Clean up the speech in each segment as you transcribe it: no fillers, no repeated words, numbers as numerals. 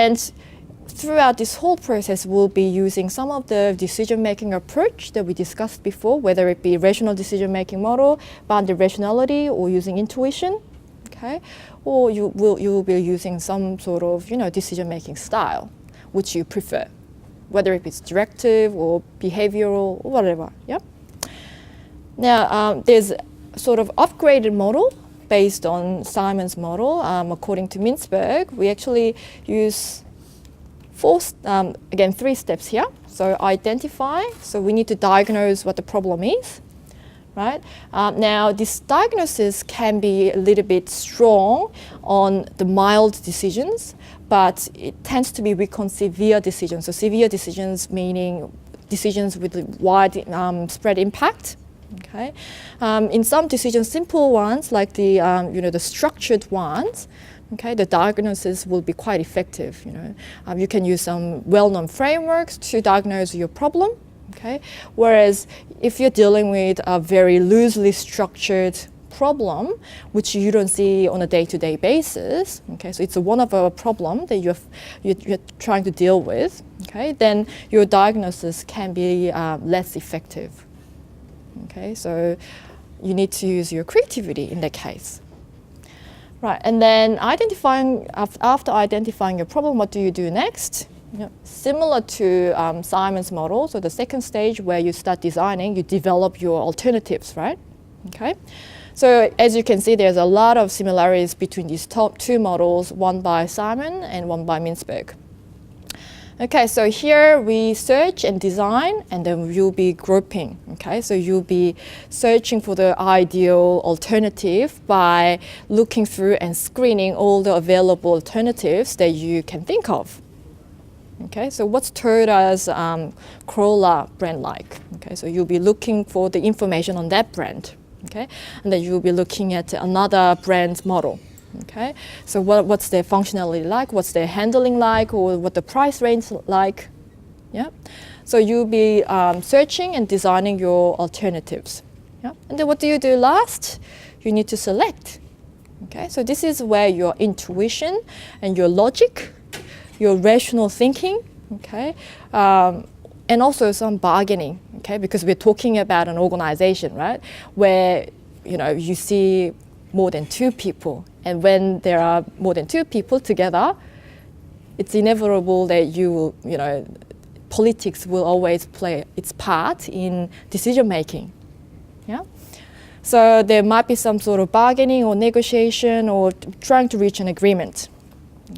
And throughout this whole process, we'll be using some of the decision-making approach that we discussed before, whether it be rational decision-making model, bounded rationality, or using intuition, okay? Or you will be using some sort of, decision-making style, which you prefer, whether it is directive or behavioral or whatever, yeah? Now, there's sort of upgraded model based on Simon's model. According to Mintzberg, we actually use three steps here. So identify, so we need to diagnose what the problem is, right? Now, this diagnosis can be a little bit strong on the mild decisions, but it tends to be weak on severe decisions. So severe decisions meaning decisions with wide spread impact. Okay, in some decisions, simple ones like the the structured ones, okay, the diagnosis will be quite effective. You can use some well-known frameworks to diagnose your problem. Okay, whereas if you're dealing with a very loosely structured problem, which you don't see on a day-to-day basis, okay, so it's one of a problem that you're trying to deal with. Okay, then your diagnosis can be less effective. Okay, so you need to use your creativity in that case. Right, and then after identifying your problem, what do you do next? Similar to Simon's model, so the second stage where you start designing, you develop your alternatives, right? Okay, so as you can see, there's a lot of similarities between these top two models, one by Simon and one by Mintzberg. Okay, so here we search and design, and then you'll be grouping. Okay, so you'll be searching for the ideal alternative by looking through and screening all the available alternatives that you can think of. Okay, so what's Toyota's Corolla brand like? Okay, so you'll be looking for the information on that brand. Okay, and then you'll be looking at another brand model. Okay, so what's their functionality like, what's their handling like, or what the price range like, yeah? So you'll be searching and designing your alternatives, yeah? And then what do you do last? You need to select, okay? So this is where your intuition and your logic, your rational thinking, okay? And also some bargaining, okay? Because we're talking about an organization, right? Where, you see more than two people. And when there are more than two people together, it's inevitable that politics will always play its part in decision making. Yeah. So there might be some sort of bargaining or negotiation or trying to reach an agreement.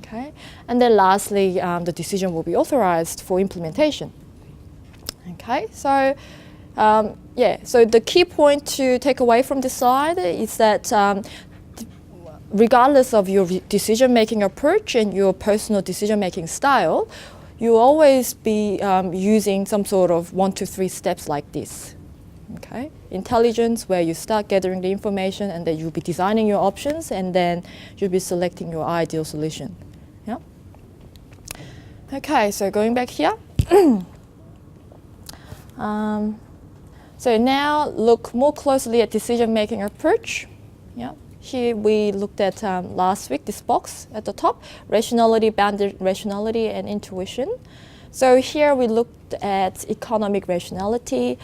Okay. And then lastly, the decision will be authorized for implementation. Okay. So so the key point to take away from this slide is that regardless of your decision-making approach and your personal decision-making style, you always be using some sort of 1 to 3 steps like this. Okay, intelligence, where you start gathering the information, and then you'll be designing your options, and then you'll be selecting your ideal solution. Yeah. Okay, so going back here. So now look more closely at decision-making approach. Yeah. Here we looked at last week, this box at the top, rationality, bounded rationality, and intuition. So here we looked at economic rationality,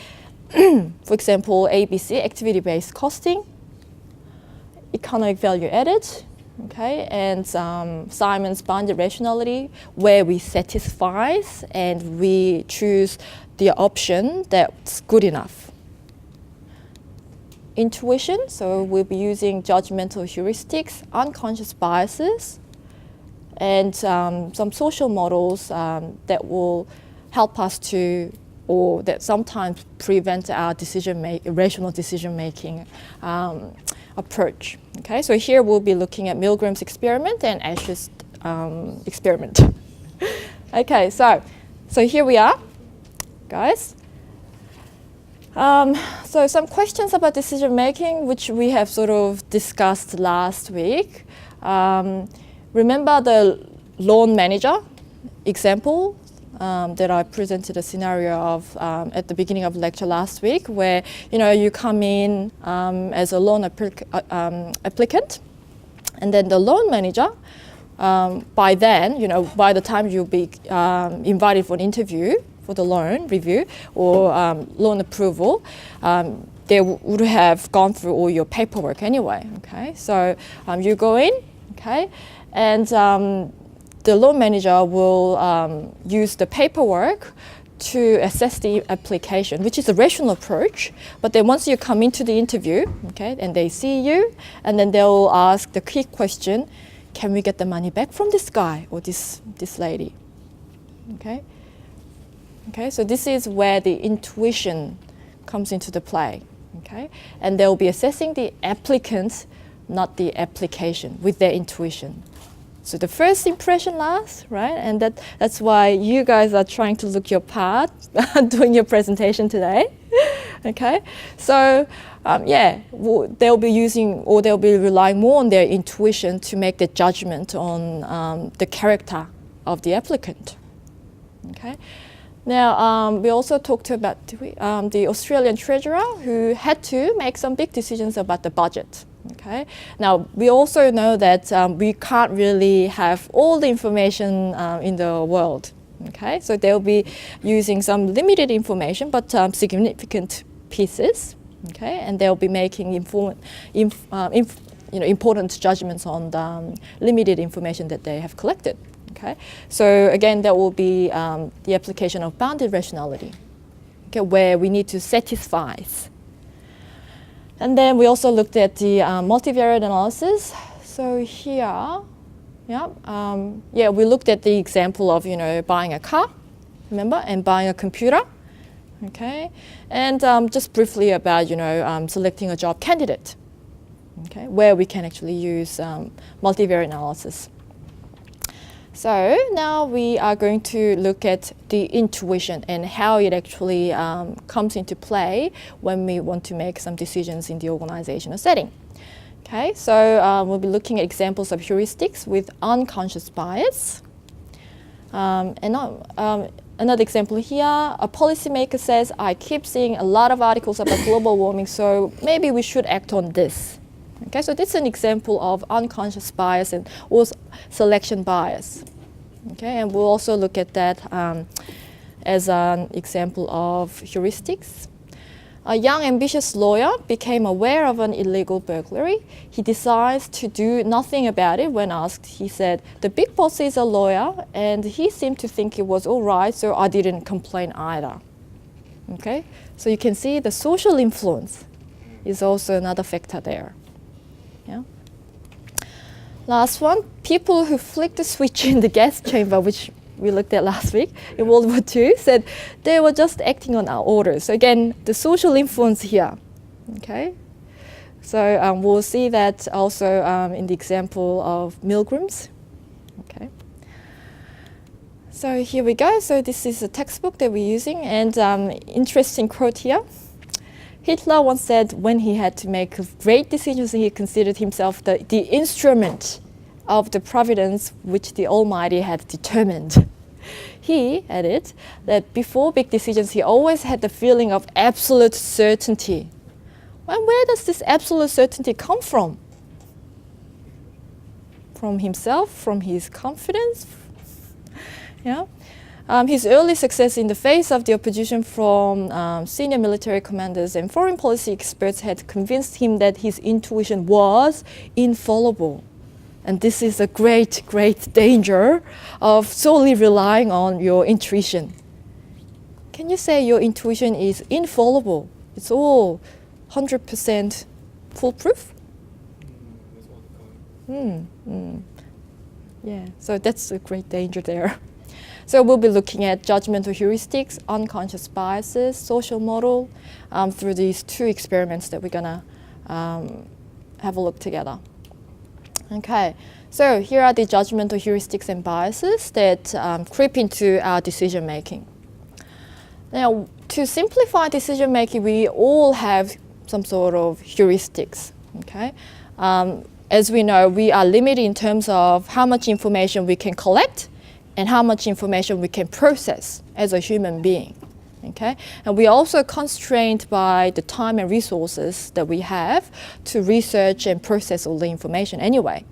for example, ABC, activity-based costing, economic value added, okay, and Simon's bounded rationality, where we satisfy and we choose the option that's good enough. Intuition, so we'll be using judgmental heuristics, unconscious biases, and some social models that will help us to, or that sometimes prevent our rational decision-making approach. Okay, so here we'll be looking at Milgram's experiment and Ash's experiment. Okay, so here we are, guys. So some questions about decision making, which we have sort of discussed last week. Remember the loan manager example that I presented a scenario of at the beginning of the lecture last week, where you come in as a loan applicant, and then the loan manager by then, by the time you'll be invited for an interview for the loan review or loan approval, they would have gone through all your paperwork anyway. Okay, so you go in, okay, and the loan manager will use the paperwork to assess the application, which is a rational approach. But then once you come into the interview, okay, and they see you, and then they'll ask the key question: can we get the money back from this guy or this lady? Okay. Okay. So this is where the intuition comes into the play. Okay, and they'll be assessing the applicant, not the application, with their intuition. So the first impression lasts, right? And that's why you guys are trying to look your part doing your presentation today. Okay, so they'll be using, or they'll be relying more on their intuition to make the judgment on the character of the applicant. Okay. Now, we also talked about the Australian Treasurer who had to make some big decisions about the budget. Okay. Now, we also know that we can't really have all the information in the world. Okay. So they'll be using some limited information, but significant pieces. Okay. And they'll be making important judgments on the limited information that they have collected. Okay. So again, that will be the application of bounded rationality, okay, where we need to satisfy. And then we also looked at the multivariate analysis. So here, we looked at the example of buying a car, remember, and buying a computer, okay, and just briefly about selecting a job candidate, okay, where we can actually use multivariate analysis. So now we are going to look at the intuition and how it actually comes into play when we want to make some decisions in the organizational setting. Okay, so we'll be looking at examples of heuristics with unconscious bias. Another example here, a policymaker says, I keep seeing a lot of articles about global warming, so maybe we should act on this. Okay, so this is an example of unconscious bias and also selection bias. Okay, and we'll also look at that as an example of heuristics. A young ambitious lawyer became aware of an illegal burglary. He decides to do nothing about it when asked. He said, the big boss is a lawyer and he seemed to think it was all right, so I didn't complain either. Okay, so you can see the social influence is also another factor there. Yeah. Last one, people who flicked the switch in the gas chamber, which we looked at last week in World War II, said they were just acting on our orders. So again, the social influence here. Okay. So we'll see that also in the example of Milgrams. Okay. So here we go. So this is a textbook that we're using, and interesting quote here. Hitler once said when he had to make great decisions, he considered himself the instrument of the providence which the Almighty had determined. He added that before big decisions, he always had the feeling of absolute certainty. Well, where does this absolute certainty come from? From himself, from his confidence? Yeah. His early success in the face of the opposition from senior military commanders and foreign policy experts had convinced him that his intuition was infallible. And this is a great, great danger of solely relying on your intuition. Can you say your intuition is infallible? It's all 100% foolproof? Yeah, so that's a great danger there. So we'll be looking at judgmental heuristics, unconscious biases, social model, through these two experiments that we're gonna have a look together. Okay, so here are the judgmental heuristics and biases that creep into our decision making. Now, to simplify decision making, we all have some sort of heuristics, okay? As we know, we are limited in terms of how much information we can collect and how much information we can process as a human being, okay? And we're also constrained by the time and resources that we have to research and process all the information anyway,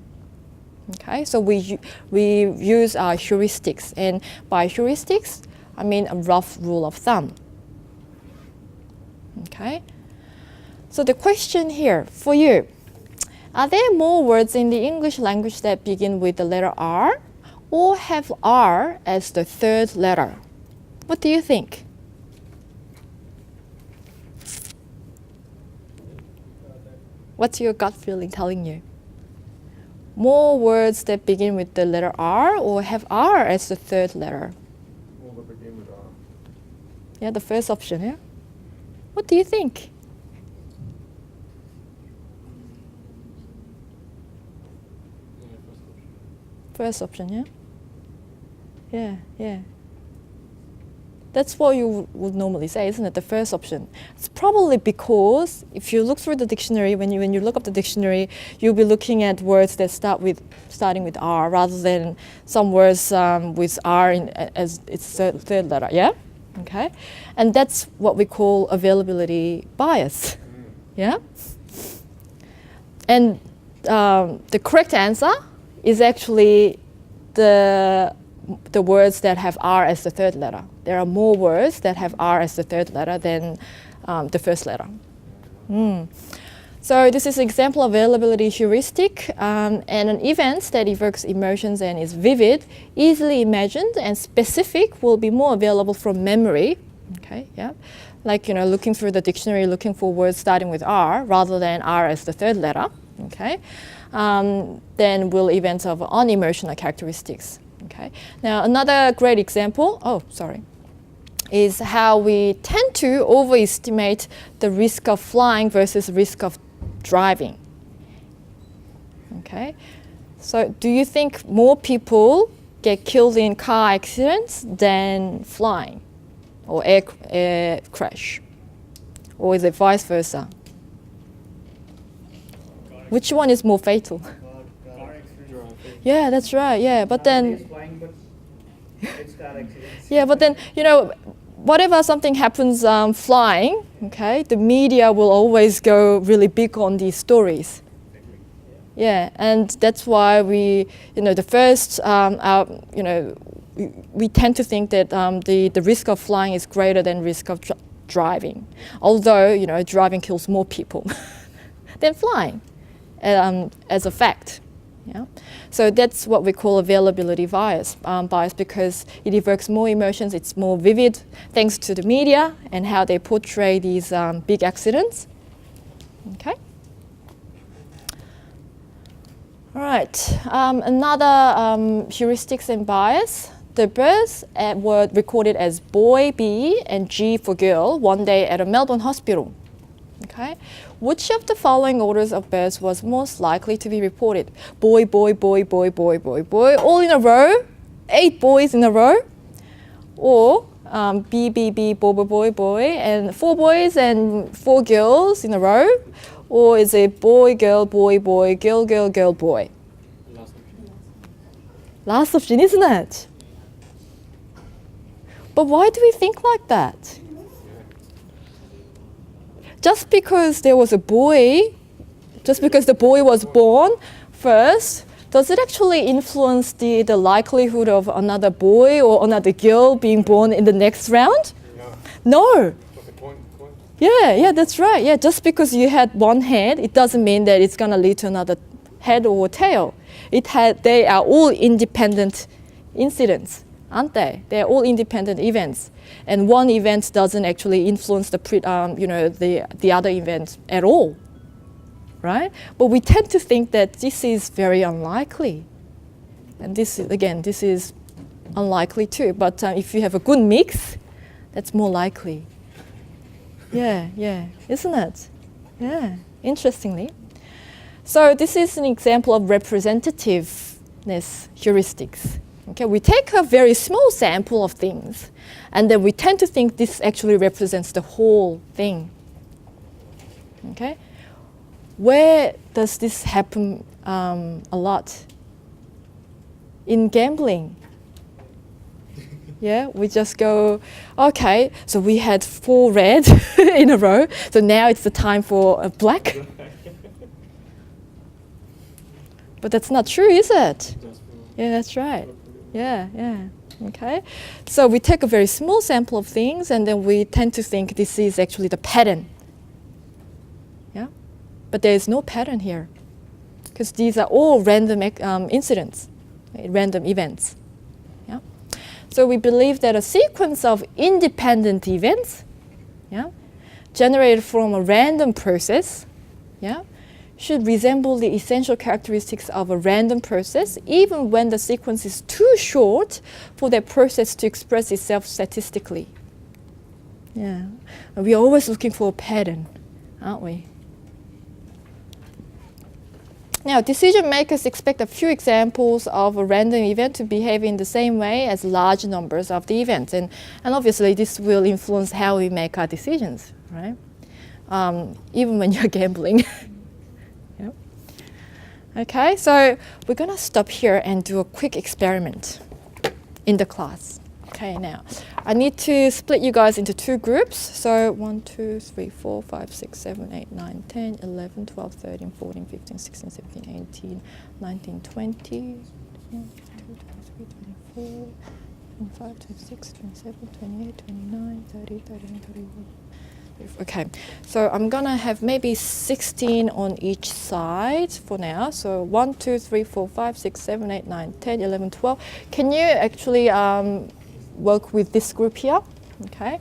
Okay, so we use our heuristics, and by heuristics, I mean a rough rule of thumb. Okay, so the question here for you, are there more words in the English language that begin with the letter R or have R as the third letter? What do you think? What's your gut feeling telling you? More words that begin with the letter R or have R as the third letter? All that begin with R. Yeah, the first option, yeah? What do you think? First option, yeah? Yeah, yeah. That's what you would normally say, isn't it? The first option. It's probably because if you look through the dictionary, when you look up the dictionary, you'll be looking at words that starting with R rather than some words with R as its third letter. Yeah, okay, and that's what we call availability bias. Yeah, and the correct answer is actually the words that have R as the third letter. There are more words that have R as the third letter than the first letter. So this is an example of availability heuristic, and an event that evokes emotions and is vivid, easily imagined, and specific will be more available from memory. Okay, yeah, like looking through the dictionary, looking for words starting with R rather than R as the third letter. Okay, then will events of unemotional characteristics. Okay. Now another great example, is how we tend to overestimate the risk of flying versus risk of driving. Okay. So do you think more people get killed in car accidents than flying or air crash? Or is it vice versa? Which one is more fatal? Yeah, that's right. Yeah, but then yeah, but then whatever something happens flying, okay, the media will always go really big on these stories. Yeah, and that's why we, the first, we tend to think that the risk of flying is greater than risk of driving, although driving kills more people than flying, as a fact. Yeah, so that's what we call availability bias because it evokes more emotions, it's more vivid thanks to the media and how they portray these big accidents. Okay. All right, another heuristics and bias. The births were recorded as boy B and G for girl one day at a Melbourne hospital. Okay, which of the following orders of births was most likely to be reported? Boy, boy, boy, boy, boy, boy, boy, all in a row, 8 boys in a row, or B, B, B, boy, boy, boy, boy, and 4 boys and 4 girls in a row, or is it boy, girl, boy, boy, girl, girl, girl, boy? Last option, isn't it? But why do we think like that? Just because there was a boy, just because the boy was born first, does it actually influence the likelihood of another boy or another girl being born in the next round? Yeah. No. Coin. Yeah, that's right. Yeah, just because you had one head, it doesn't mean that it's going to lead to another head or tail. They are all independent incidents, aren't they? They're all independent events. And one event doesn't actually influence the other event at all, right? But we tend to think that this is very unlikely, and this is unlikely too. But if you have a good mix, that's more likely. Yeah, isn't it? Yeah, interestingly. So this is an example of representativeness heuristics. Okay, we take a very small sample of things, and then we tend to think this actually represents the whole thing. Okay, where does this happen a lot? In gambling. Yeah, we just go, okay, so we had 4 red in a row, so now it's the time for a black. But that's not true, is it? Yeah, that's right. Yeah, yeah. Okay. So we take a very small sample of things and then we tend to think this is actually the pattern. Yeah? But there is no pattern here because these are all random incidents, right? Random events. Yeah? So we believe that a sequence of independent events, yeah, generated from a random process, yeah, should resemble the essential characteristics of a random process even when the sequence is too short for that process to express itself statistically. Yeah. We're always looking for a pattern, aren't we? Now, decision makers expect a few examples of a random event to behave in the same way as large numbers of the events. And obviously, this will influence how we make our decisions, right? Even when you're gambling. Yep. Okay, so we're going to stop here and do a quick experiment in the class. Okay, now, I need to split you guys into two groups. So 1, 2, 3, 4, 5, 6, 7, 8, 9, 10, 11, 12, 13, 14, 15, 16, 17, 18, 19, 20, 21, 22, 23, 24, 25, 26, 27, 28, 29, 30, 31, 31. Okay, so I'm gonna have maybe 16 on each side for now. So 1, 2, 3, 4, 5, 6, 7, 8, 9, 10, 11, 12. Can you actually work with this group here? Okay.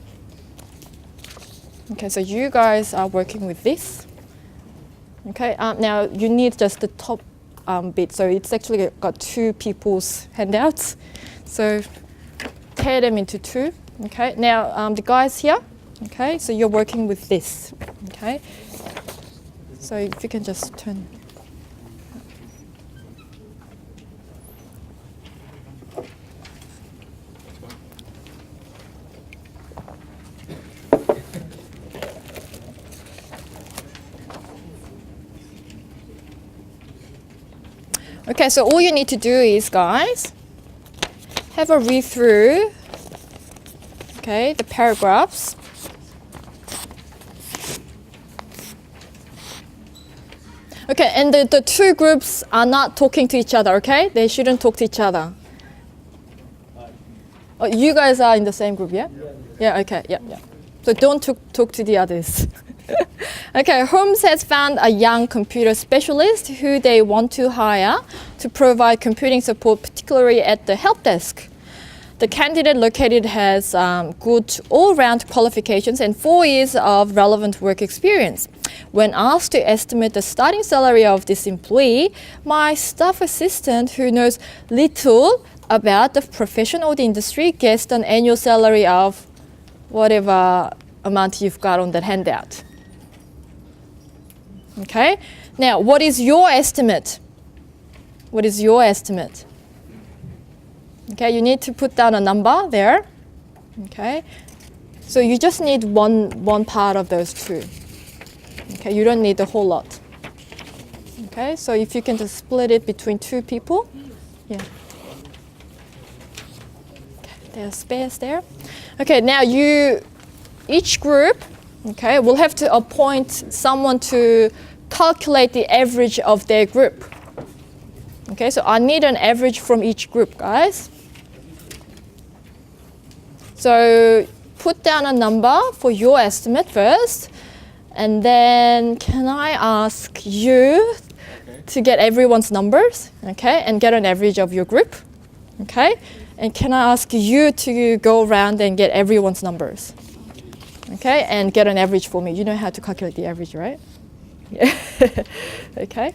Okay, so you guys are working with this. Okay, now you need just the top bit. So it's actually got two people's handouts. So tear them into two. Okay, now the guys here. Okay, so you're working with this. Okay, so if you can just turn. Okay, so all you need to do is, guys, have a read through, okay, the paragraphs. Okay, and the two groups are not talking to each other, okay? They shouldn't talk to each other. Oh, you guys are in the same group, yeah? Yeah, okay, yeah. So don't talk to the others. Okay, Holmes has found a young computer specialist who they want to hire to provide computing support, particularly at the help desk. The candidate located has good all-round qualifications and 4 years of relevant work experience. When asked to estimate the starting salary of this employee, my staff assistant, who knows little about the profession or the industry, guessed an annual salary of whatever amount you've got on that handout. Okay, now what is your estimate? What is your estimate? Okay, you need to put down a number there. Okay, so you just need one part of those two. Okay, you don't need the whole lot. Okay, so if you can just split it between two people. Yeah. Okay, there's space there. Okay, now each group, okay, will have to appoint someone to calculate the average of their group. Okay, so I need an average from each group, guys. So put down a number for your estimate first, and then can I ask you to get everyone's numbers, okay, and get an average of your group, okay? And can I ask you to go around and get everyone's numbers, okay, and get an average for me? You know how to calculate the average, right? Yeah. Okay.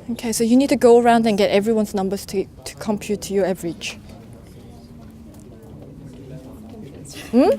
Okay, so you need to go around and get everyone's numbers to compute your average. Hmm?